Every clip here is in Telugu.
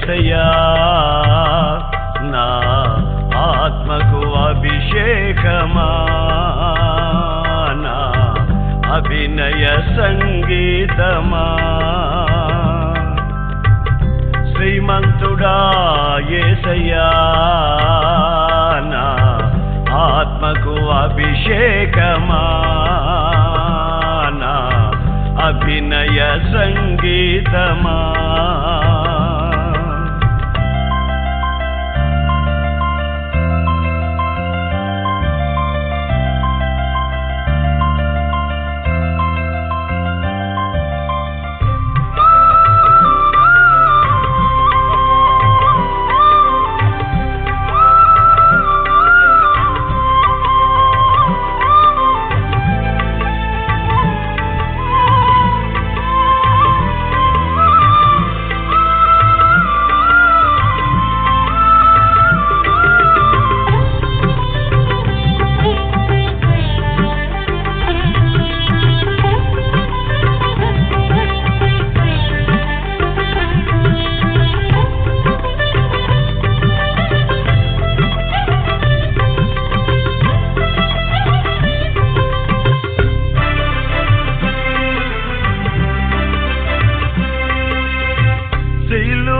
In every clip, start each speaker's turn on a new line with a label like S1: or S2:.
S1: యేసయ్యా నా ఆత్మకు అభిషేకమా నా అభినయ సంగీతమా శ్రీమంతుడా యేసయ్యా నా ఆత్మకు అభిషేకమా నా అభినయ సంగీతమా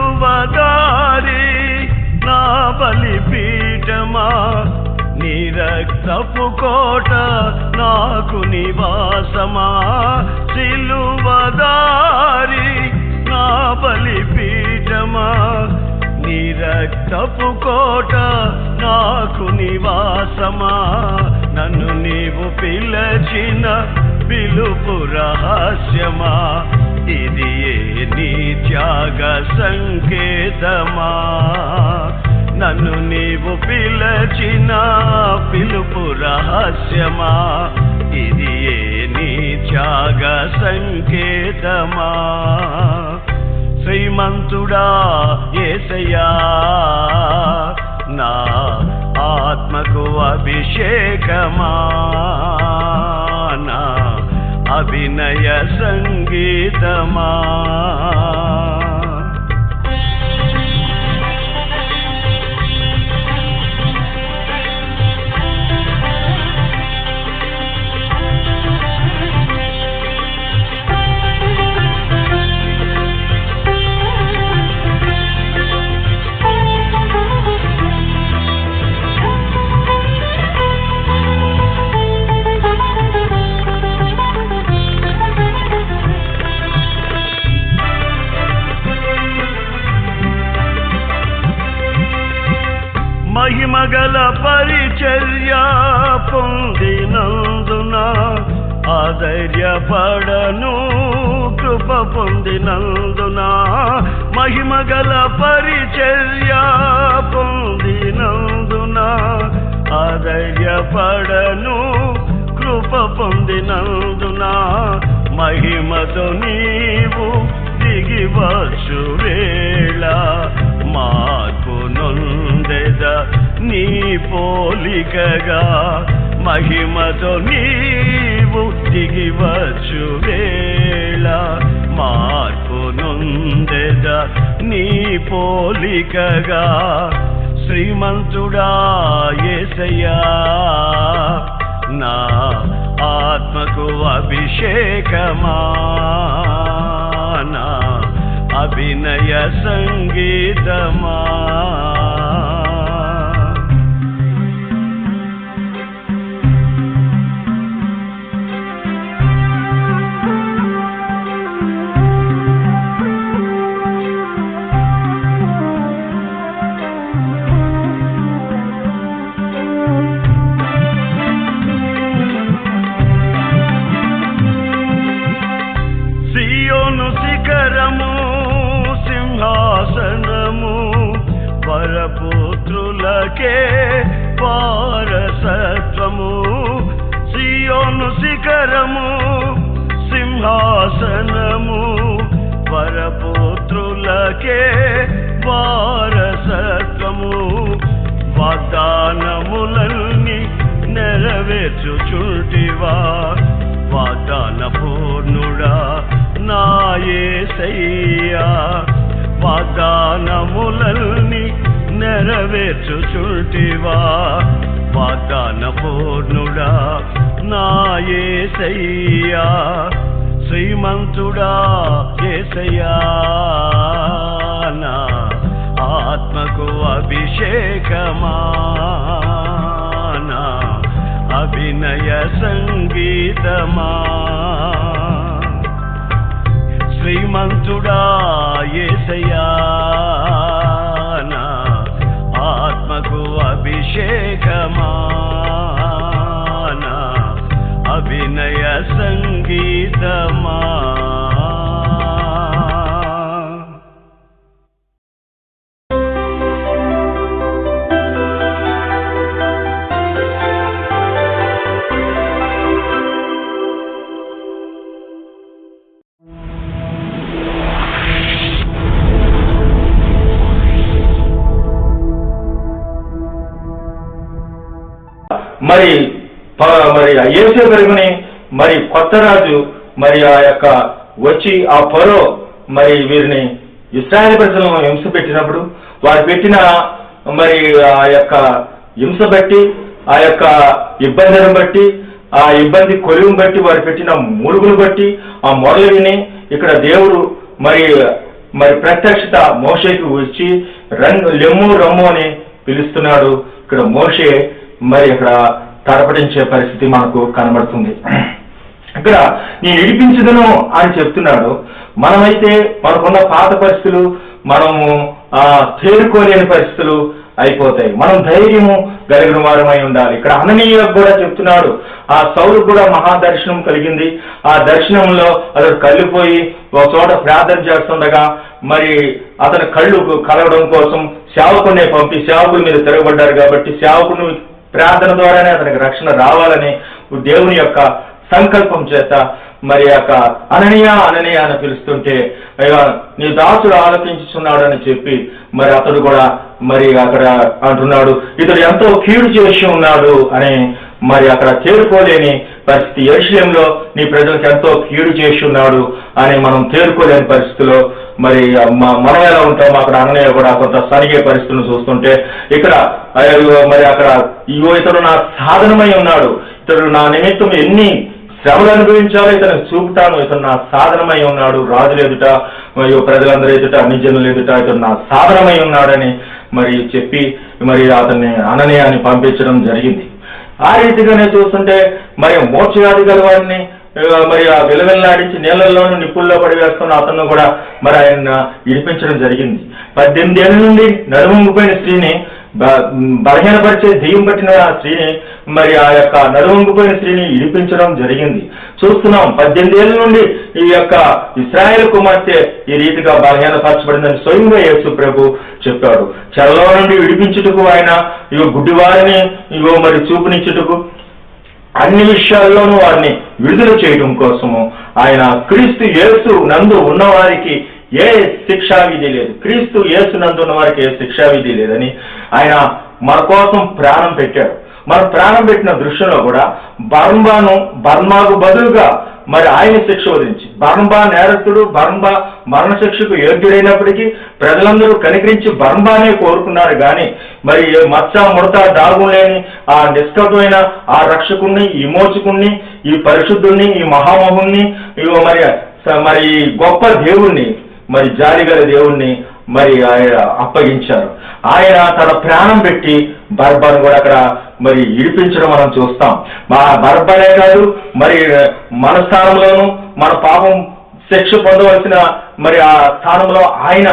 S1: సిలువదారి నా బలిపీఠమా నీ రక్తపు కోట నాకు నివాసమా సిలువదారి నా బలిపీఠమా నీ రక్తపు కోట నాకు నివాసమా నన్ను నీవు పిలచిన పిలుపు రహస్యమా ఇది నీ త్యాగ సంకేతమా నన్ను నీవు పిలచిన పిలుపు రహస్యమా ఇది నీ త్యాగ సంకేతమా శ్రీమంతుడా యేసయ్యా నా ఆత్మకు అభిషేకమా నా అభినయ సంగీతమా మహిమగల పరిచర్య పొందినందున ఆధైర్యపడను కృప పొందినందున మహిమగల పరిచర్య పొందినందున ఆధైర్యపడను కృప పొందినందున మహిమతో నీవు దిగివచ్చు వేళ మార్పు నొందెద నీ పోలికగా మహిమతో నీవు దిగివచ్చు వేళ మార్పు నొందెద నీ పోలికగా శ్రీమంతుడా యేసయ్యా నా ఆత్మకు అభిషేకమా నా అభినయ సంగీతమా సియోను శిఖరము సింహాసనము వరపుత్రులకే వారసత్వము సియోను శిఖరము సింహాసనము వరపుత్రులకే వారసత్వము వాగ్దానములన్నీ నెరవేర్చుచుంటివా వాగ్దాన పూర్ణుడా నా యేసయ్యా వాగ్దానము నెరవేర్చుచుంటివా వాగ్దాన పూర్ణుడా నా యేసయ్యా శ్రీమంతుడా యేసయ్యా నా ఆత్మకు అభిషేకమా నా అభినయ సంగీతమా శ్రీమంతుడా యేసయ్యా నా ఆత్మకు అభిషేకమా నా అభినయ సంగీతమా
S2: మరి యేసేపుని మరి కొత్త రాజు మరి ఆ యొక్క వచ్చి ఆ ఫరో మరి వీరిని ఇశ్రాయేలు ప్రజలను హింస పెట్టినప్పుడు వారు పెట్టిన మరి ఆ యొక్క హింస బట్టి ఆ యొక్క ఇబ్బందిని బట్టి ఆ ఇబ్బంది కొలువును బట్టి వారు పెట్టిన మూలుగులు బట్టి ఆ మొరలు విని ఇక్కడ దేవుడు మరి ప్రత్యక్షత మోషేకి వచ్చి లెమ్ము రమ్ము అని పిలుస్తున్నాడు. ఇక్కడ మోషే మరి ఇక్కడ తడపడించే పరిస్థితి మనకు కనబడుతుంది. ఇక్కడ నేను విడిపించదను అని చెప్తున్నాడు. మనమైతే మనకున్న పాత పరిస్థితులు మనము తేరుకోలేని పరిస్థితులు అయిపోతాయి. మనం ధైర్యము కలిగిన వారమై ఉండాలి. ఇక్కడ అననీయులకు కూడా చెప్తున్నాడు. ఆ సౌలుకు కూడా మహాదర్శనం కలిగింది. ఆ దర్శనంలో అతడు కళ్ళిపోయి ఒక చోట ప్రార్థన చేస్తుండగా మరి అతని కళ్ళు కలవడం కోసం సేవకుడిని పంపి సేవకుల మీద తిరగబడ్డారు కాబట్టి సేవకుని ప్రార్థన ద్వారానే అతనికి రక్షణ రావాలని దేవుని యొక్క సంకల్పం చేత మరి యొక్క అననీయ అని పిలుస్తుంటే అయ్యా నీ దాసుడు ఆలోచించుచున్నాడు అని చెప్పి మరి అతడు కూడా మరి అక్కడ అంటున్నాడు ఇతడు ఎంతో కీడు చేసి ఉన్నాడు అని మరి అక్కడ చేరుకోలేని పరిస్థితి. యెరూషలేములో నీ ప్రజలకు ఎంతో కీడు చేసి ఉన్నాడు అని మనం తేరుకోలేని పరిస్థితిలో మరి మనం ఎలా ఉంటాం. అక్కడ అననీయ కూడా కొంత సరిగే పరిస్థితులను చూస్తుంటే ఇక్కడ మరి అక్కడ ఇతడు నా సాధనమై ఉన్నాడు, ఇతడు నా నిమిత్తం ఎన్ని శ్రమలు అనుభవించాలో ఇతను చూపుతాను, ఇతను నా సాధనమై ఉన్నాడు, రాజులు ఎదుట మరియు ప్రజలందరూ ఎదుట అన్ని జనులు ఎదుట ఇతను నా సాధనమై ఉన్నాడని మరి చెప్పి మరి అతన్ని అననీయ అని పంపించడం జరిగింది. ఆ రీతిగానే చూస్తుంటే మరి మోక్షవ్యాధి గల వారిని మరి ఆ విలవిల్లాడించి నీళ్లలోనూ నిప్పుల్లో పడివేస్తున్న అతను కూడా మరి ఆయన విడిపించడం జరిగింది. 18 ఏళ్ళ నుండి నడుముంగిపోయిన స్త్రీని బలహీనపరిచే దెయ్యం పట్టిన ఆ స్త్రీని మరి ఆ యొక్క నడుముంగిపోయిన స్త్రీని విడిపించడం జరిగింది. చూస్తున్నాం 18 ఏళ్ళ నుండి ఈ యొక్క ఇశ్రాయేలు కుమార్తె ఈ రీతిగా బలహీనపరచబడిందని స్వయంగా యేసు ప్రభు చెప్పాడు. చెరలో నుండి విడిపించుటకు ఆయన గుడ్డివారిని మరి చూపునిచ్చుటకు అన్ని విషయాల్లోనూ వారిని విడుదల చేయడం కోసము ఆయన క్రీస్తు యేసు నందు ఉన్నవారికి ఏ శిక్షావిధి లేదు, క్రీస్తు యేసు నందు ఉన్న వారికి ఏ శిక్షావిధి లేదని ఆయన మన కోసం ప్రాణం పెట్టాడు. మనం ప్రాణం పెట్టిన దృశ్యంలో కూడా బర్మాకు బదులుగా మరి ఆయన శిక్ష వదిలించి బర్మా నేరస్తుడు, బర్మా మరణశిక్షకు యోగ్యుడైనప్పటికీ ప్రజలందరూ కనికరించి బర్మానే కోరుకున్నారు. కానీ మరి మచ్చ ముడత దాగు లేని ఆ నిష్కమైన ఆ రక్షకుణ్ణి, ఈ మోచకుణ్ణి, ఈ పరిశుద్ధుణ్ణి, ఈ మహామహుణ్ణి మరి గొప్ప దేవుణ్ణి మరి జాలిగల దేవుణ్ణి మరి ఆయన అప్పగించారు. ఆయన తన ప్రాణం పెట్టి బర్బాను కూడా అక్కడ మరి విడిపించడం మనం చూస్తాం. మా బర్బనే కాదు మరి మన స్థానంలోనూ మన పాపం శిక్ష పొందవలసిన మరి ఆ స్థానంలో ఆయన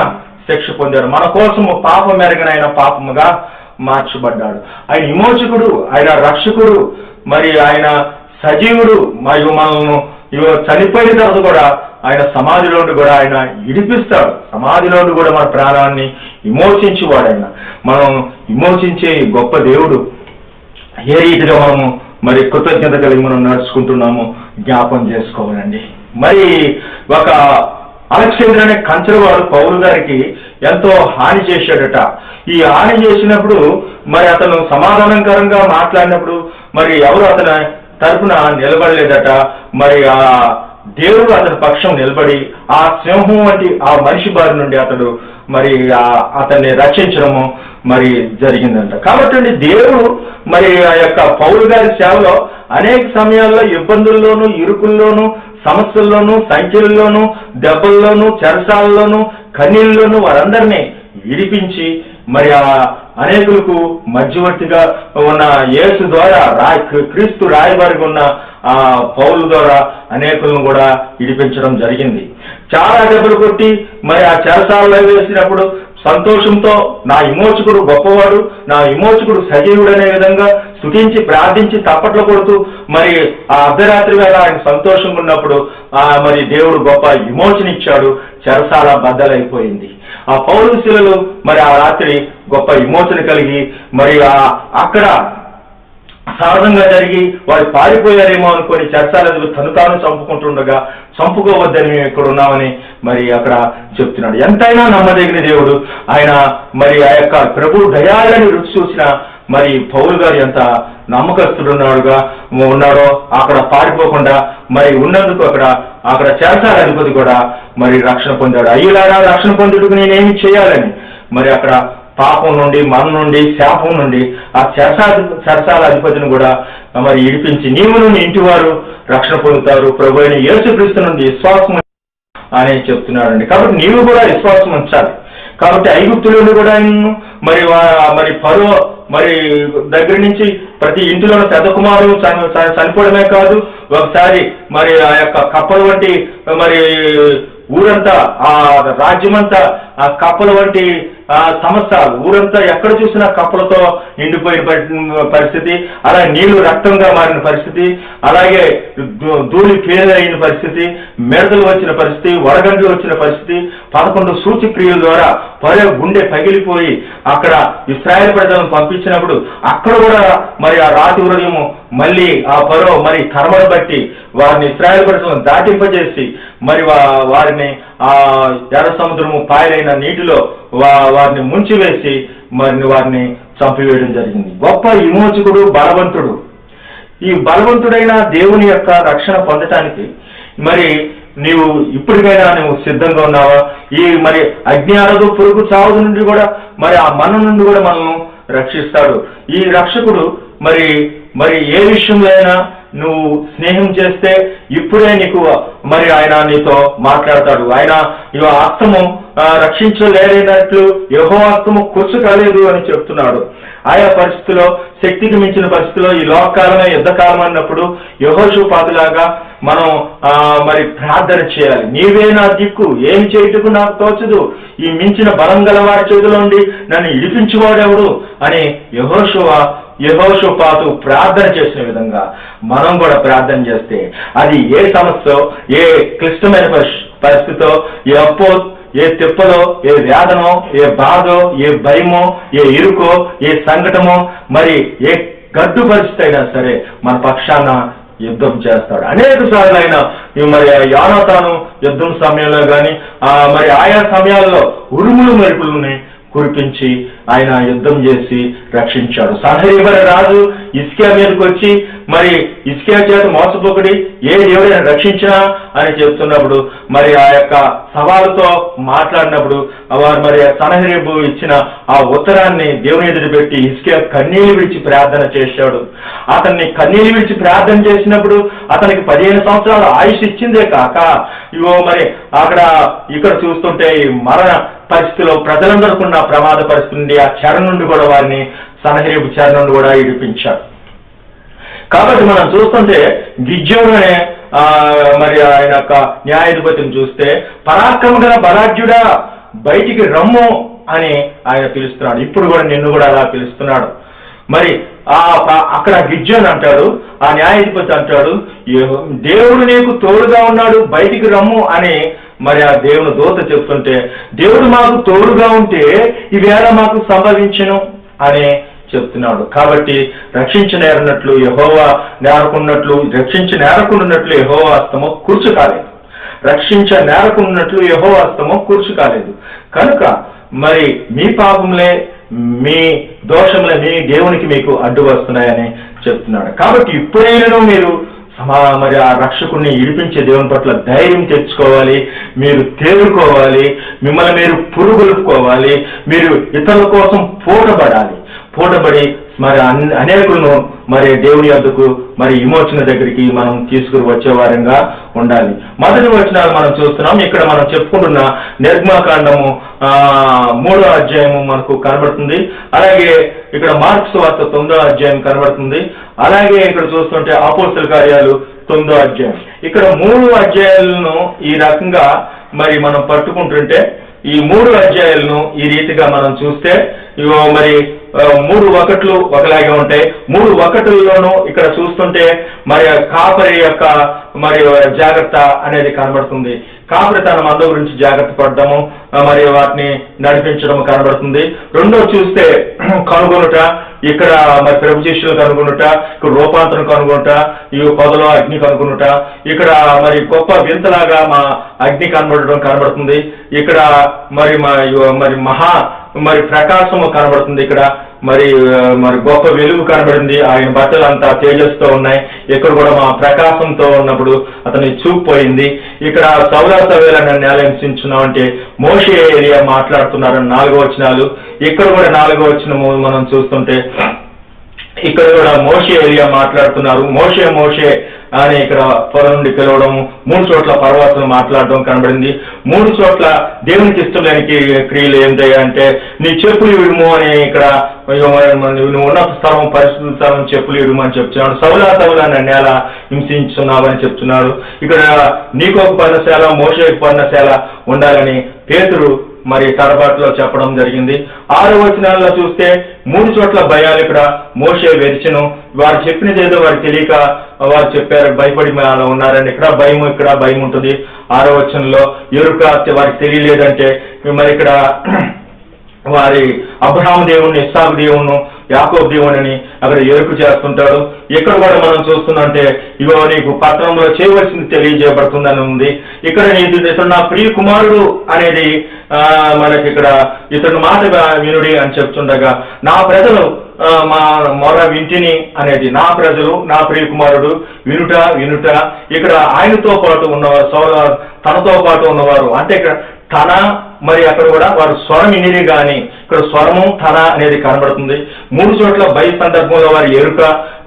S2: శిక్ష పొందారు. మన కోసము పాపం మెరగన ఆయన పాపముగా మార్చబడ్డాడు. ఆయన విమోచకుడు, ఆయన రక్షకుడు, మరి ఆయన సజీవుడు. మరియు మనల్ని చనిపోయిన తర్వాత కూడా ఆయన సమాధిలోండి కూడా ఆయన విడిపిస్తాడు. సమాధిలోండి కూడా మన ప్రాణాన్ని విమోచించేవాడు ఆయన. మనం విమోచించే గొప్ప దేవుడు. ఏ రీతిగా మనము మరి కృతజ్ఞత కలిగి మనం నడుచుకుంటున్నామో జ్ఞాపం చేసుకోవాలండి. మరి ఒక అలెగ్జాండర్ అనే కంచరవాడు పౌలు గారికి ఎంతో హాని చేశాడట. ఈ హాని చేసినప్పుడు మరి అతను సమాధానకరంగా మాట్లాడినప్పుడు మరి ఎవరు అతని తరపున నిలబడలేదట. మరి ఆ దేవుడు అతని పక్షం నిలబడి ఆ సింహం వంటి ఆ మనిషి బారి నుండి అతడు మరి అతన్ని రక్షించడము మరి జరిగిందంట. కాబట్టి దేవుడు మరి ఆ యొక్క పౌలు గారి సేవలో అనేక సమయాల్లో ఇబ్బందుల్లోనూ, ఇరుకుల్లోనూ, సమస్యల్లోనూ, సంఖ్యల్లోనూ, దెబ్బల్లోనూ, చెరసాలలోనూ, కన్నీళ్ళలోనూ వారందరినీ విడిపించి మరి ఆ అనేకులకు మధ్యవర్తిగా ఉన్న యేసు ద్వారా క్రీస్తు రాయబారిగా ఉన్న ఆ పౌలు ద్వారా అనేకులను కూడా విడిపించడం జరిగింది. చాలా దెబ్బలు కొట్టి మరి ఆ చెరసాలలో వేసినప్పుడు సంతోషంతో నా విమోచకుడు గొప్పవాడు, నా విమోచకుడు సజీవుడు అనే విధంగా స్తుతించి ప్రార్థించి తప్పట్లు కొడుతూ మరి ఆ అర్ధరాత్రి వేళ ఆయన సంతోషంగా ఉన్నప్పుడు మరి దేవుడు గొప్ప విమోచన ఇచ్చాడు. చెరసాల బద్దలైపోయింది. ఆ పౌలు శిలలు మరి ఆ రాత్రి గొప్ప విమోచన కలిగి మరి అక్కడ సహజంగా జరిగి వారు పారిపోయారేమో అనుకొని చెరసాలను తను చంపుకుంటుండగా చంపుకోవద్దని మేము ఇక్కడ ఉన్నామని మరి అక్కడ చెప్తున్నాడు. ఎంతైనా నమ్మదగిన దేవుడు ఆయన. మరి ఆ యొక్క ప్రభు దయాలని రుచి చూసిన మరి పౌలు గారు ఎంత ఉన్నాడో అక్కడ పారిపోకుండా మరి ఉన్నందుకు అక్కడ చెరసాల అధిపతి కూడా మరి రక్షణ పొందాడు. అయ్యులారా రక్షణ పొందుటకు నేనేమి చేయాలని మరి అక్కడ పాపం నుండి, మరణం నుండి, శాపం నుండి ఆ చెరసాల అధిపతిని కూడా మరి ఇడిపించి నీవును నీ ఇంటి వారు రక్షణ పొందుతారు ప్రభు అయిన యేసుక్రీస్తు నుండి విశ్వాసం అని చెప్తున్నాడండి. కాబట్టి నీవు కూడా విశ్వాసం ఉంచాలి. కాబట్టి ఐగుప్తులను కూడా మరి ఫరో మరి దగ్గర నుంచి ప్రతి ఇంటిలోనూ పెద్ద కుమారుడు చనిపోవడమే కాదు, ఒకసారి మరి ఆ యొక్క కప్పల వంటి మరి ఊరంతా ఆ రాజ్యమంతా ఆ కప్పల వంటి సంవత్సరాలు ఊరంతా ఎక్కడ చూసినా కప్పలతో నిండిపోయిన పరిస్థితి, అలాగే నీళ్లు రక్తంగా మారిన పరిస్థితి, అలాగే ధూళి పేరైన పరిస్థితి, మెడతలు వచ్చిన పరిస్థితి, వడగండ్లు వచ్చిన పరిస్థితి, 11 సూచక్రియల ద్వారా పరే గుండె పగిలిపోయి అక్కడ ఇశ్రాయేలు ప్రజలను పంపించినప్పుడు అక్కడ కూడా మరి ఆ రాతి ఉదయం మళ్ళీ ఆ పరో మరి కర్మను బట్టి వారిని ఇశ్రాయేలు ప్రజలను దాటింపజేసి మరి వారిని ఆ ఎర్ర సముద్రము పాయలైన నీటిలో వారిని ముంచివేసి మరి వారిని చంపివేయడం జరిగింది. గొప్ప విమోచకుడు, బలవంతుడు. ఈ బలవంతుడైన దేవుని యొక్క రక్షణ పొందటానికి మరి నీవు ఇప్పటికైనా నువ్వు సిద్ధంగా ఉన్నావా? ఈ మరి అజ్ఞానదు పురుగు చావు నుండి కూడా మరి ఆ మన్ను నుండి కూడా మనల్ని రక్షిస్తాడు. ఈ రక్షకుడు మరి ఏ విషయంలో అయినా నువ్వు స్నేహం చేస్తే ఇప్పుడే నీకు మరి ఆయన నీతో మాట్లాడతాడు. ఆయన హస్తము రక్షించలేనట్లు యెహోవా హస్తము కూర్చు కాలేదు అని చెప్తున్నాడు. ఆయా పరిస్థితిలో, శక్తికి మించిన పరిస్థితిలో, ఈ లోకకాలమే యుద్ధకాలం అన్నప్పుడు యెహోషాపాతులాగా మనం మరి ప్రార్థన చేయాలి. నీవే నా దిక్కు, ఏం చేయుటకు నాకు తోచదు, ఈ మించిన బలం గల వారి చేతిలో నుండి నన్ను ఇడిపించువాడెవడు అని యెహోషాపాతు ప్రార్థన చేసిన విధంగా మనం కూడా ప్రార్థన చేస్తే అది ఏ సమస్య, ఏ క్లిష్టమైన పరిస్థితో, ఏ అప్పో, ఏ తిప్పలో, ఏ వేదనో, ఏ బాధో, ఏ భయమో, ఏ ఇరుకో, ఏ సంకటమో, మరి ఏ గడ్డు పరిస్థితి అయినా సరే మన పక్షాన యుద్ధం చేస్తాడు. అనేక సార్లు ఆయన మరి యోనాతాను యుద్ధం సమయంలో కానీ మరి ఆయా సమయాల్లో ఉరుములు మెరుపులని కురిపించి ఆయన యుద్ధం చేసి రక్షించాడు. సన్హెరీబు రాజు హిజ్కియా మీదకి వచ్చి మరి హిజ్కియా చేత మోసపోకడి ఏ దేవుడైనా రక్షించినా అని చెప్తున్నప్పుడు మరి ఆ యొక్క సవాలుతో మాట్లాడినప్పుడు వారు మరి సన్హెరీబు ఇచ్చిన ఆ ఉత్తరాన్ని దేవుని ఎదురు పెట్టి హిజ్కియా కన్నీళ్లు విడిచి ప్రార్థన చేశాడు. అతన్ని కన్నీళ్లు విడిచి ప్రార్థన చేసినప్పుడు అతనికి 15 సంవత్సరాల ఆయుష్ ఇచ్చిందే కాక మరి ఇక్కడ చూస్తుంటే మరణ పరిస్థితిలో ప్రజలందరికీ ప్రమాద పరిస్థితి నుండి ఆ చెర నుండి కూడా వారిని సన్హెరీబు చెర నుండి కూడా ఇడిపించాడు. కాబట్టి మనం చూస్తుంటే గిద్యోను అనే మరి ఆయన యొక్క న్యాయాధిపతిని చూస్తే పరాక్రమ గల బలాఢ్యుడా బయటికి రమ్ము అని ఆయన పిలుస్తున్నాడు. ఇప్పుడు కూడా నిన్ను కూడా అలా పిలుస్తున్నాడు. మరి అక్కడ గిద్యోను అంటాడు, ఆ న్యాయాధిపతి అంటాడు, దేవుడు నీకు తోడుగా ఉన్నాడు, బయటికి రమ్ము అని మరి ఆ దేవుని దూత చెప్తుంటే, దేవుడు మాకు తోడుగా ఉంటే ఈవేళ మాకు సంభవించను అని చెప్తున్నాడు. కాబట్టి రక్షించనేరన్నట్లు యెహోవా నేరకున్నట్లు, రక్షించనేరకున్నట్లు యెహోవా హస్తము కూర్చు కాలేదు, రక్షించనేరకున్నట్లు యెహోవా హస్తము కూర్చు కాలేదు. కనుక మరి మీ పాపములే, మీ దోషములే మీ దేవునికి మీకు అడ్డు వస్తున్నాయని చెప్తున్నాడు. కాబట్టి ఇప్పుడైనా మీరు మరి ఆ రక్షకుడిని ఇడిపించే దేవుని పట్ల ధైర్యం తెచ్చుకోవాలి, మీరు తేరుకోవాలి, మిమ్మల్ని మీరు పురుగొల్పుకోవాలి, మీరు ఇతరుల కోసం పూటబడి మరి అనేకులను మరి దేవుని యొద్దకు మరి విమోచన దగ్గరికి మనం తీసుకుని వచ్చేవారంగా ఉండాలి. మొదటి వచనాలు మనం చూస్తున్నాం. ఇక్కడ మనం చెప్పుకుంటున్న నిర్గమకాండము 3వ అధ్యాయము మనకు కనబడుతుంది. అలాగే ఇక్కడ మార్క్స్ వార్త 9వ అధ్యాయం కనబడుతుంది. అలాగే ఇక్కడ చూస్తుంటే అపోస్తల కార్యాలు 9వ అధ్యాయం. ఇక్కడ 3 అధ్యాయాలను ఈ రకంగా మరి మనం పట్టుకుంటుంటే ఈ 3 అధ్యాయాలను ఈ రీతిగా మనం చూస్తే మరి 3 ఒకట్లు ఒకలాగే ఉంటాయి. 3 ఒకట్లలోనూ ఇక్కడ చూస్తుంటే మరి కాపరి యొక్క మరి జాగ్రత్త అనేది కనబడుతుంది. కాపరి తన మంద గురించి జాగ్రత్త పడడము, మరి వాటిని నడిపించడం కనబడుతుంది. రెండో చూస్తే కనుగొనుట, ఇక్కడ మరి ప్రభు శిష్యులు కనుగొనుట, ఇక్కడ రూపాంతరం కనుగొనుట, ఈ పొదలో అగ్ని కనుగొనుట, ఇక్కడ మరి గొప్ప వింతలాగా మా అగ్ని కనబడడం కనబడుతుంది. ఇక్కడ మరి మహా మరి ప్రకాశము కనబడుతుంది. ఇక్కడ మరి గొప్ప వెలుగు కనబడింది. ఆయన బట్టలు అంతా తేజస్తో ఉన్నాయి. ఇక్కడ కూడా మా ప్రకాశంతో ఉన్నప్పుడు అతని చూపు పోయింది. ఇక్కడ సౌలాసవేలను నేల హింసించున్నాం అంటే మోషే ఏలియా మాట్లాడుతున్నారు 4వ వచనాలు. ఇక్కడ కూడా 4వ వచనము మనం చూస్తుంటే ఇక్కడ కూడా మోషే ఏలియా మాట్లాడుతున్నారు. మోషే అని ఇక్కడ పొలం నుండి పిలవడం, 3 చోట్ల పర్వతం మాట్లాడడం కనబడింది. 3 చోట్ల దేవునికి ఇష్టం లేని క్రియలు ఏంటయ్యా అంటే నీ చెప్పులు విడుము అని ఇక్కడ నువ్వు ఉన్నత స్థలం పరిశుద్ధ స్థలం చెప్పులు విడుము అని చెప్తున్నాడు. సౌలా నేల హింసించున్నావని చెప్తున్నాడు. ఇక్కడ నీకు ఒక పర్ణశాల, మోషేకు పర్ణశాల ఉండాలని పేతురు మరి తరబాటులో చెప్పడం జరిగింది. 6వ వచనాల్లో చూస్తే 3 చోట్ల భయాలు. ఇక్కడ మోషే వెరిచెను, వారు చెప్పినది ఏదో వారికి తెలియక వారు చెప్పారు, భయపడి ఉన్నారని. ఇక్కడ భయం ఉంటుంది. 6వ వచనంలో ఎరుక వారికి తెలియలేదంటే మరి ఇక్కడ వారి అబ్రహాము దేవుణ్ణి, ఇస్సాకు దేవుణ్ణి, యాకోబు దేవుణ్ణి అక్కడ ఎరుకు చేస్తుంటాడు. ఇక్కడ కూడా మనం చూస్తుందంటే ఇగో నీకు పట్టణంలో చేయవలసింది తెలియజేయబడుతుందని ఉంది. ఇక్కడ ఇతడు నా ప్రియ కుమారుడు అనేది మనకి ఇక్కడ ఇతడు మాటగా వినుడి అని చెప్తుండగా నా ప్రజలు మా మొర వింటిని అనేది, నా ప్రజలు నా ప్రియ కుమారుడు వినుట ఇక్కడ ఆయనతో పాటు ఉన్నవారు, తనతో పాటు ఉన్నవారు అంటే ఇక్కడ తన మరి అక్కడ కూడా వారు స్వరం ఇనిది కానీ ఇక్కడ స్వరము తన అనేది కనబడుతుంది. 3 చోట్ల భయ సందర్భంలో వారి ఎరుక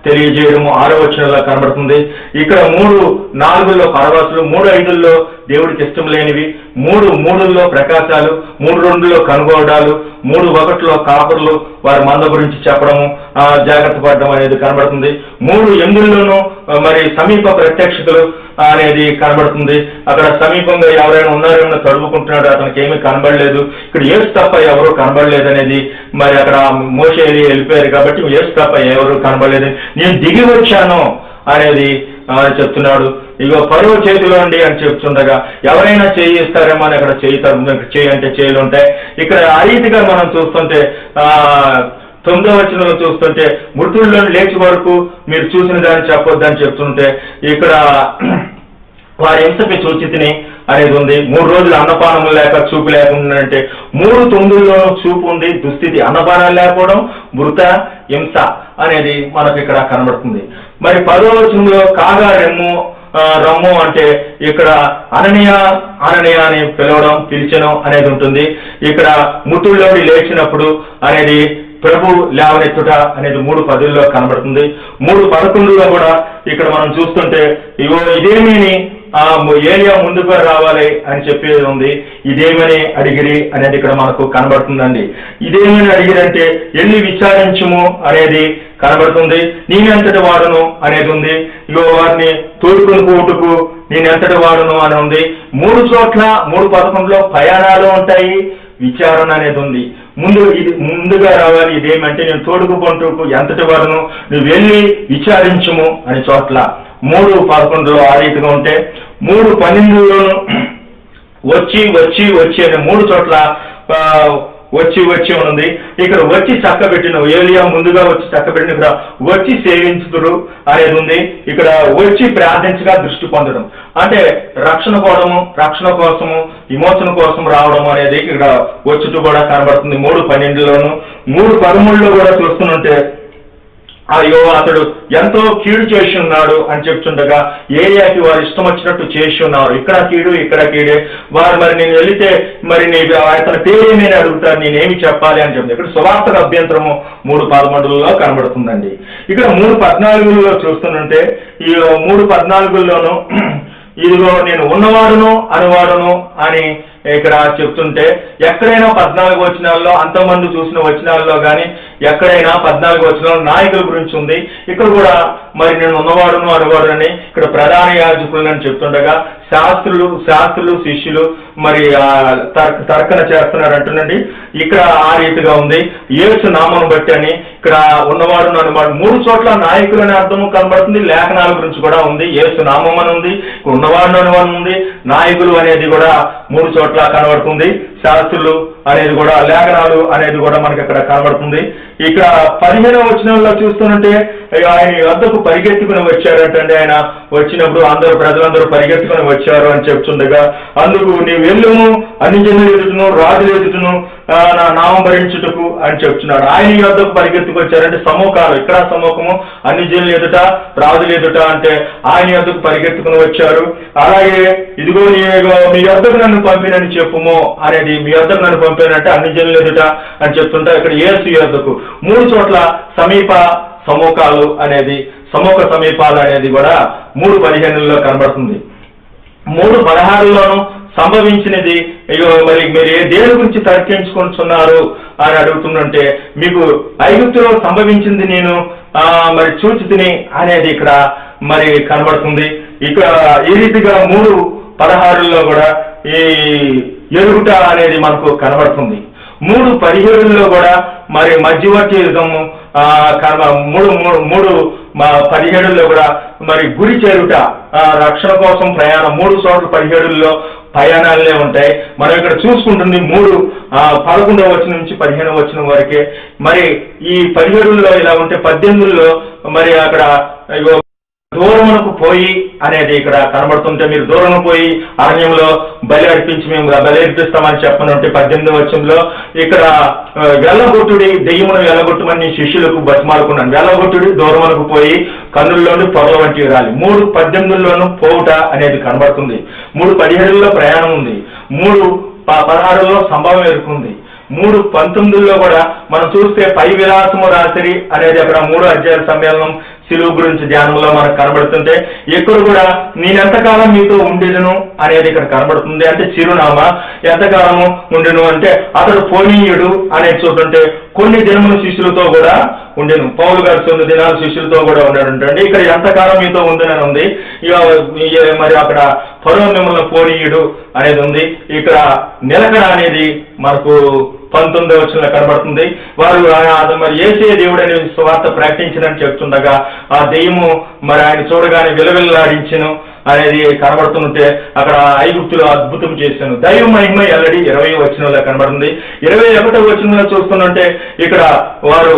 S2: తెలియజేయడము 6వ వచనంలో కనబడుతుంది. ఇక్కడ 3:4 పరవాసులు, 3:5 దేవుడికి ఇష్టం లేనివి, 3:3 ప్రకాశాలు, 3:2 కనుగోడాలు, 3:1 కాపురులు వారి మంద గురించి చెప్పడము, జాగ్రత్త పడడం అనేది కనబడుతుంది. 3:8 మరి సమీప ప్రత్యక్షతలు అనేది కనబడుతుంది. అక్కడ సమీపంగా ఎవరైనా ఉన్నారేమో తడుపుకుంటున్నాడు, అతనికి ఏమీ కనబడలేదు. ఇక్కడ యేసు తప్ప ఎవరు కనబడలేదు అనేది మరి అక్కడ మోషే వెళ్ళిపోయారు కాబట్టి యేసు తప్ప ఎవరు కనబడలేదు, నేను దిగి వచ్చాను అనేది చెప్తున్నాడు. ఇగో పరువు చేతిలో అండి అని చెప్తుండగా ఎవరైనా చేయిస్తారేమో అని అక్కడ చేయి అంటే చేతులు ఉంటాయి. ఇక్కడ ఆ రీతిగా మనం చూస్తుంటే 9వ వచనంలో చూస్తుంటే మృతుల్లో లేచి వరకు మీరు చూసిన దాన్ని చెప్పొద్దని చెప్తుంటే ఇక్కడ వారి హింసపై సూచితిని అనేది ఉంది. 3 రోజులు అన్నపానములు లేక చూపు లేకుండా అంటే 3:9 చూపు ఉంది, దుస్థితి అన్నపానాలు లేకపోవడం, మృత హింస అనేది మనకు ఇక్కడ కనబడుతుంది. మరి 10వ వచనంలో కాగా రమ్ము అంటే ఇక్కడ అననీయ అని పిలిచడం అనేది ఉంటుంది. ఇక్కడ మృతుల్లోని లేచినప్పుడు అనేది ప్రభు లేవనెత్తుట అనేది 3:10 కనబడుతుంది. 3:11 కూడా ఇక్కడ మనం చూస్తుంటే ఇగో ఇదేమని ఏలియా ముందుకు రావాలి అని చెప్పేది ఉంది. ఇదేమని అడిగిరి అనేది ఇక్కడ మనకు కనబడుతుందండి. ఇదేమని అడిగిరంటే వెళ్ళి విచారించుము అనేది కనబడుతుంది. నేనెంతటి వాడును అనేది ఉంది. ఇగో వారిని తోడుకొని పోటుకు నేనెంతటి వాడును అని ఉంది. 3 చోట్ల 3:11 ప్రయాణాలు ఉంటాయి, విచారణ అనేది ఉంది. ముందుగా రావాలి. ఇదేమంటే నేను తోడుకుపోటుకు ఎంతటి వాడును, నువ్వు వెళ్ళి విచారించుము అని చోట్ల 3:11 ఆ రీతిగా ఉంటే 3:12 వచ్చి అని 3 చోట్ల వచ్చి ఉంది. ఇక్కడ వచ్చి చక్కబెట్టిన ఏలియా ముందుగా వచ్చి చక్కబెట్టిన ఇక్కడ వచ్చి సేవించుదురు అనేది ఉంది. ఇక్కడ వచ్చి ప్రార్థించగా దృష్టి పొందడం అంటే రక్షణ కోసము విమోచన కోసం రావడం అనేది ఇక్కడ వచ్చుటూ కూడా కనబడుతుంది. 3:12 3:13 కూడా చూస్తుంటే అయ్యో అతడు ఎంతో కీడు చేసి ఉన్నాడు అని చెప్తుండగా ఏరియాకి వారు ఇష్టం వచ్చినట్టు చేసి ఉన్నారు, ఇక్కడ కీడు ఇక్కడ కీడే. వారు మరి నేను వెళితే మరి నీ అతని పేరేమేమి అడుగుతారు, నేనేమి చెప్పాలి అని చెప్తాను. ఇక్కడ సువార్తకు అభ్యంతరము 3:13 కనబడుతుందండి. ఇక్కడ 3:14 చూస్తుంటే ఈ 3:14 ఇదిగో నేను ఉన్నవాడును అనువాడును అని ఇక్కడ చెప్తుంటే ఎక్కడైనా 14 వచనాల్లో అంతమంది చూసిన వచనాల్లో కానీ ఎక్కడైనా 14 వచనాల్లో నాయకుల గురించి ఉంది. ఇక్కడ కూడా మరి నేను ఉన్నవాడును అనువాడు అని ఇక్కడ ప్రధాన యాజకులు అని చెప్తుండగా శాస్త్రులు శిష్యులు మరి తర్కన చేస్తున్నారు అంటున్నాండి. ఇక్కడ ఆ రీతిగా ఉంది. యేసు నామను బట్టి అని ఇక్కడ ఉన్నవాడును అనువాడు 3 చోట్ల నాయకులు అనే అర్థము కనబడుతుంది. లేఖనాల గురించి కూడా ఉంది. యేసు నామం అని ఉంది, ఉన్నవాడును అనువాడు ఉంది, నాయకులు అనేది కూడా 3 చోట్ల కనబడుతుంది. శాస్త్రులు అనేది కూడా, లేఖనాలు అనేది కూడా మనకి ఇక్కడ కనబడుతుంది. ఇక్కడ 15వ వచనంలో చూస్తుంటే ఆయన వద్దకు పరిగెత్తుకుని వచ్చారంటండి. ఆయన వచ్చినప్పుడు ప్రజలందరూ పరిగెత్తుకుని వచ్చారు అని చెప్తుండగా అందుకు నీ వెళ్ళుము అన్ని జనుల ఎదుటను రాజుల ఎదుటను నా నామం భరించుటకు అని చెప్తున్నాడు. ఆయన వద్దకు పరిగెత్తుకు వచ్చారంటే సమూహాలు, ఇక్కడ సమూహము అన్ని జనుల ఎదుట రాజుల ఎదుట అంటే ఆయన వద్దకు పరిగెత్తుకుని వచ్చారు. అలాగే ఇదిగో మీ వద్దకు నన్ను పంపినని చెప్పుము అనేది, మీ వద్దకు నన్ను పంపానంటే అన్ని జనుల ఎదుట అని చెప్తుంటే ఇక్కడ యేసు వద్దకు 3 చోట్ల సమీప సమూహాలు అనేది, సమూహ సమీపాలు అనేది కూడా 3:15 కనబడుతుంది. 3:16 సంభవించినది మరి మీరు దేని గురించి తర్కించుకుంటున్నారు అని అడుగుతుందంటే మీకు ఐగుప్తులో సంభవించింది నేను మరి చూచితిని అనేది ఇక్కడ మరి కనబడుతుంది. ఇక ఈ రీతిగా 3:16 కూడా ఈ ఎరుగుట అనేది మనకు కనబడుతుంది. 3:17 కూడా మరి మధ్యవర్తి యుగము 3:17 కూడా మరి గురి చేరుట, రక్షణ కోసం ప్రయాణం 3 చోట్ల 17 ప్రయాణాలనే ఉంటాయి. మనం ఇక్కడ చూసుకుంటుంది 11వ వచనం నుంచి 15వ వచనం వరకే. మరి ఈ 17 ఇలా ఉంటే 18 మరి అక్కడ దూరమునకు పోయి అనేది ఇక్కడ కనబడుతుంటే మీరు దూరం పోయి అరణ్యంలో బలి అర్పించి మేము బలి అర్పిస్తామని చెప్పనుంటే 18వ వచనంలో ఇక్కడ వెళ్ళగొట్టుడి, దెయ్యమును వెళ్ళగొట్టమని శిష్యులకు బతిమాలుకున్నాను. వెళ్ళగొట్టుడి దూరమునకు పోయి కన్నుల్లోని పొరల వంటి రాలి. 3:18 పోవుట అనేది కనబడుతుంది. 3:17 ప్రయాణం ఉంది. 3:16 సంభవం ఎదుర్కొంది. 3:19 కూడా మనం చూస్తే పై విలాసము రాత్రి అనేది అక్కడ 3 అధ్యాయాల సమ్మేళనం శిలువ గురించి ధ్యానంలో మనకు కనబడుతుంటే ఇక్కడ కూడా నేనెంతకాలం మీతో ఉండేదను అనేది ఇక్కడ కనబడుతుంది. అంటే చిరునామా ఎంతకాలము ఉండెను అంటే అతడు పోనీయుడు అనేది చూస్తుంటే కొన్ని దినముల శిష్యులతో కూడా ఉండేను. పౌలు గారు 9 దినాలు శిష్యులతో కూడా ఉన్నాడంటే ఇక్కడ ఎంతకాలం మీతో ఉందని ఉంది. మరి అక్కడ ఫరో మిమ్మల్ని పోనీయుడు అనేది ఉంది. ఇక్కడ నిలకడ అనేది మనకు 19వ వచనంలో కనబడుతుంది. వారు మరి యేసే దేవుడు అనే సువార్త ప్రకటించినని చెప్తుండగా ఆ దెయ్యము మరి ఆయన చూడగానే విలవిల్లాడించెను అనేది కనబడుతుంటే అక్కడ ఐగుప్తులు అద్భుతం చేశాను. దైవ మహిమ ఎల్లడి 20వ వచనంలో కనబడుతుంది. 21వ వచనంలో చూస్తుంటే ఇక్కడ వారు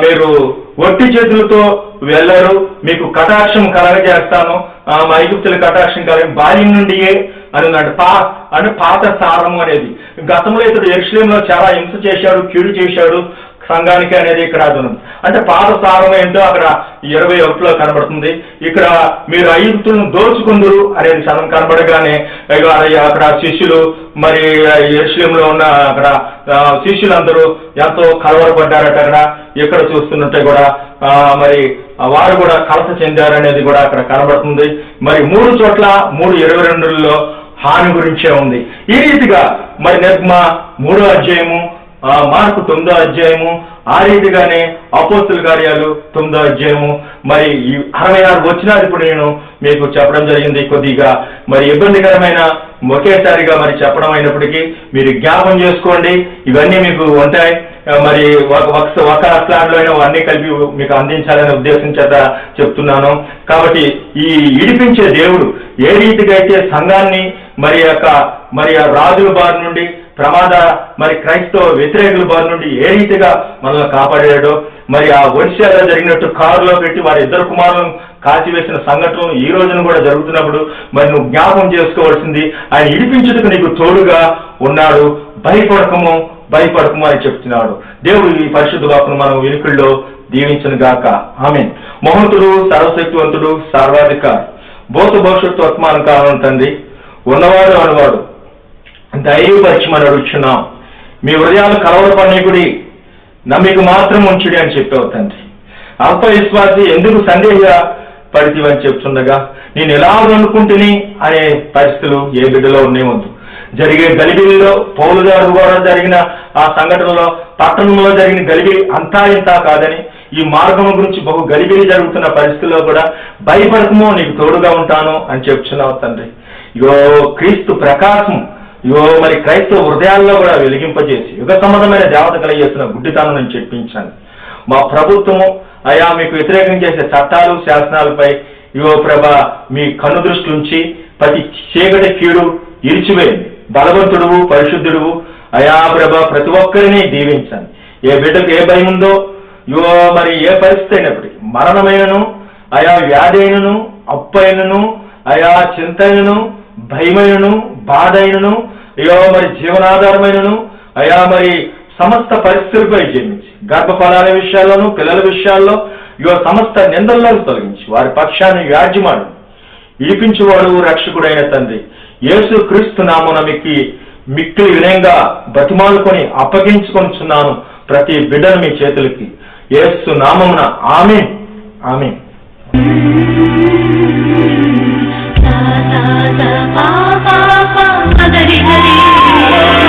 S2: మీరు ఒట్టి చేతులతో వెళ్ళరు, మీకు కటాక్షం కలగజేస్తాను, మా ఐగుప్తుల కటాక్షం కలిగి బాల్యం నుండియే అని పాత సారము అనేది. గతంలో ఇతడు యెరూషలేములో చాలా హింస చేశాడు, కీడు చేశాడు సంఘానికి అనేది ఇక్కడ అంటే పాత సారం ఏంటో అక్కడ 21లో కనబడుతుంది. ఇక్కడ మీరు ఐగుప్తులను దోచుకుందురు అనేది కనబడగానే అక్కడ శిష్యులు మరి యెరూషలేములో ఉన్న అక్కడ శిష్యులందరూ ఎంతో కలవరపడ్డారట. అక్కడ ఎక్కడ చూస్తున్నట్టే కూడా మరి వారు కూడా కలత చెందారనేది కూడా అక్కడ కనబడుతుంది. మరి 3 చోట్ల 3:22లో హాని గురించే ఉంది. ఈ రీతిగా మరి నిర్గమ 3వ అధ్యాయము, మార్కు 9వ అధ్యాయము, ఆ రీతిగానే అపోస్తుల కార్యాలు 9వ అధ్యాయము మరి 66 వచనాలు ఇప్పుడు నేను మీకు చెప్పడం జరిగింది. కొద్దిగా మరి ఇబ్బందికరమైన ఒకేసారిగా మరి చెప్పడం అయినప్పటికీ మీరు జ్ఞాపం చేసుకోండి, ఇవన్నీ మీకు ఉంటాయి. మరి ఒక స్లాడ్లో అయినా అన్నీ కలిపి మీకు అందించాలనే ఉద్దేశం చేత చెప్తున్నాను. కాబట్టి ఈ ఇడిపించే దేవుడు ఏ రీతిగా అయితే సంఘాన్ని మరి రాజుల బారి నుండి మరి క్రైస్తవ వ్యతిరేకుల బారి నుండి ఏ రీతిగా మనల్ని కాపాడాడో, మరి ఆ ఒడిశాలో జరిగినట్టు కారులో పెట్టి వారి 2 కుమారులను కాల్చివేసిన సంఘటనలు ఈ రోజున కూడా జరుగుతున్నప్పుడు మరి నువ్వు జ్ఞాపకం చేసుకోవాల్సింది ఆయన ఇడిపించుటకు నీకు తోడుగా ఉన్నాడు, భయపడకము అని చెప్తున్నాడు. దేవుడు ఈ పరిశుద్ధ వాక్కును మనం వెనుకల్లో దీవించును గాక. ఆమేన్. మహోన్నతుడు, సర్వశక్తివంతుడు, సర్వాధికారి, భూత భవిష్యత్తు వర్తమానం కావాలని తండ్రి, ఉన్నవాడు అనువాడు దైవపరిచమని అడుగుచున్నాం. మీ హృదయాలు కలవరపడనీకుడి, నమ్మిక మాత్రం ఉంచుడి అని చెప్పావు తండ్రి. అల్ప విశ్వాసి ఎందుకు సందేహ పడితివని చెప్తుండగా నేను ఎలా అనుకుంటుని అనే పరిస్థితులు ఏ బిడ్డలో ఉండేవద్దు. జరిగే గలిబిలిలో పౌలు గారు కూడా జరిగిన ఆ సంఘటనలో, పట్టణంలో జరిగిన గలిబిలి అంతా ఇంతా కాదని, ఈ మార్గం గురించి బహు గలిబిలి జరుగుతున్న పరిస్థితుల్లో కూడా భయపడకమో, నీకు తోడుగా ఉంటాను అని చెప్తున్నావు తండ్రి. ఇగో క్రీస్తు ప్రకాశం మరి క్రైస్తవ హృదయాల్లో కూడా వెలిగింపజేసి యుగ సంబంధమైన దేవత కలిగేస్తున్న గుడ్డితనం నేను చెప్పించాను. మా ప్రభుత్వము అయా మీకు వ్యతిరేకం చేసే చట్టాలు, శాసనాలపై ఇగో ప్రభ మీ కన్ను దృష్టి ఉంచి ప్రతి చీకటి కీడు ఇరిచివేయండి. బలవంతుడువు, పరిశుద్ధుడువు అయా ప్రభ ప్రతి ఒక్కరిని దీవించాను. ఏ బిడ్డకు ఏ భయం ఉందో, ఇగో మరి ఏ పరిస్థితి అయినప్పటికీ, మరణమైనను, అయా వ్యాధి అయినను, అప్పు అయినను, అయా చింత అయినను, భయమైనను, బాధ అయినను, అయ్యో మరి జీవనాధారమైనను, అయా మరి సమస్త పరిస్థితులపై జీవించి గర్భఫలాల విషయాల్లోనూ, పిల్లల విషయాల్లో ఇగో సమస్త నిందల్లోకి తొలగించి వారి పక్షాన్ని వ్యాజ్యమాడు విడిపించువాడు రక్షకుడైన తండ్రి యేసు క్రీస్తు నామమున మిక్కిలి వినయంగా బతిమాలుకొని అప్పగించుకొనిచున్నాను ప్రతి బిడ్డను మీ చేతులకి, యేసు నామమున. ఆమేన్. ఆమేన్.
S3: Sa sa sa pa pa pa, madari dari.